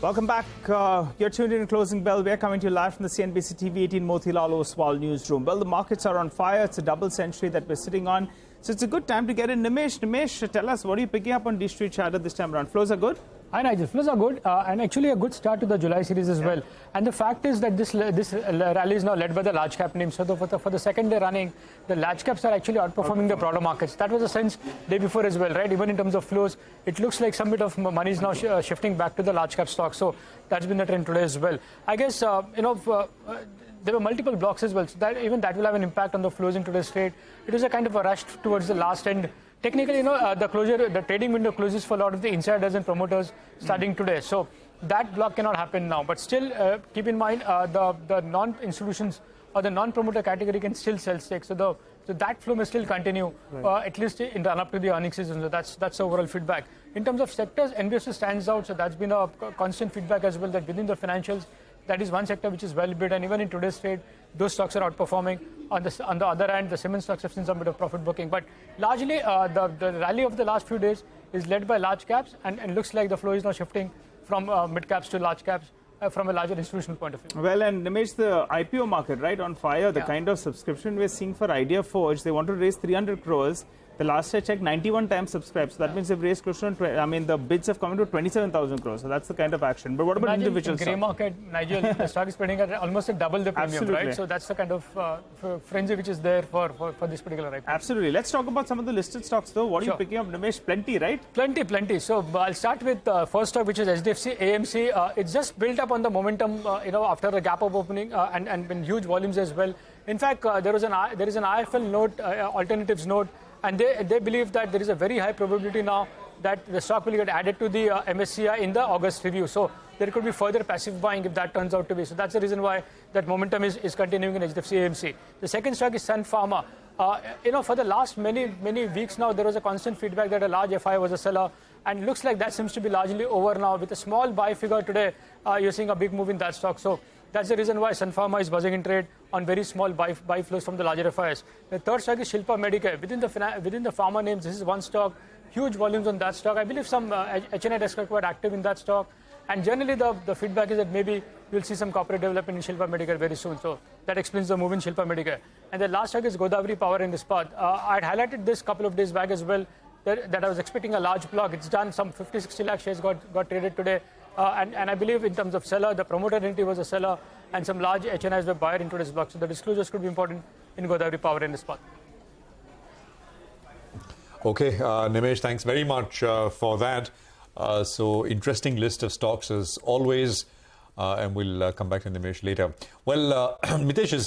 Welcome back. You're tuned in to Closing Bell. We're coming to you live from the CNBC-TV18 Motilal Oswal newsroom. Well, the markets are on fire. It's a double century that we're sitting on. So it's a good time to get in. Nimesh, tell us, what are you picking up on D Street Chatter this time around? Flows are good? Hi Nigel, flows are good and actually a good start to the July series as well. And the fact is that this rally is now led by the large cap names. So for the second day running, the large caps are actually outperforming the broader markets. That was the sense day before as well, right? Even in terms of flows, it looks like some bit of money is now shifting back to the large cap stocks. So that's been the trend today as well. I guess, there were multiple blocks as well. So that will have an impact on the flows in today's trade. It was a kind of a rush towards the last end. Technically, the trading window closes for a lot of the insiders and promoters starting today. So that block cannot happen now. But still, keep in mind, the non-institutions or the non-promoter category can still sell stakes. So that flow may still continue, at least in the run-up to the earnings season. So that's the overall feedback. In terms of sectors, NBFC stands out. So that's been a constant feedback as well, that within the financials, that is one sector which is well bid, and even in today's trade, those stocks are outperforming. On the other hand, the cement stocks have seen some bit of profit booking. But largely, the rally of the last few days is led by large caps, and looks like the flow is now shifting from mid caps to large caps from a larger institutional point of view. Well, and Nimesh, the IPO market, right, on fire. The kind of subscription we're seeing for Idea Forge, they want to raise 300 crores. The last I checked, 91 times subscribed. So that means they've raised close to, the bids have come into 27,000 crores. So that's the kind of action. But what about individual stocks? In grey market, Nigel, the stock is trading at almost double the premium, Absolutely. right? So that's the kind of frenzy which is there for this particular IPO. Absolutely. Let's talk about some of the listed stocks, though. What are you picking up, Nimesh? Plenty, right? Plenty. So I'll start with first stock, which is HDFC AMC. It's just built up on the momentum, after a gap up opening and in huge volumes as well. In fact, there is an IFL note, alternatives note, and they believe that there is a very high probability now that the stock will get added to the MSCI in the August review. So there could be further passive buying if that turns out to be. So that's the reason why that momentum is continuing in HDFC AMC. The second stock is Pharma. For the last many weeks now, there was a constant feedback that a large FI was a seller. And it looks like that seems to be largely over now. With a small buy figure today, you're seeing a big move in that stock. So that's the reason why Sun Pharma is buzzing in trade on very small buy flows from the larger FIs. The third stock is Shilpa Medicare. Within the pharma names, this is one stock. Huge volumes on that stock. I believe some HNI desks are quite active in that stock. And generally, the feedback is that maybe you'll see some corporate development in Shilpa Medicare very soon. So that explains the move in Shilpa Medicare. And the last stock is Godawari Power in this path. I had highlighted this a couple of days back as well, that I was expecting a large block. It's done. Some 50-60 lakh shares got traded today. And I believe in terms of seller, the promoter entity was a seller, and some large HNIs were buyer in today's block. So the disclosures could be important in Godawari Power in this path. Okay, Nimesh, thanks very much for that. So interesting list of stocks as always, and we'll come back to Nimesh later. Well, Mitesh is here.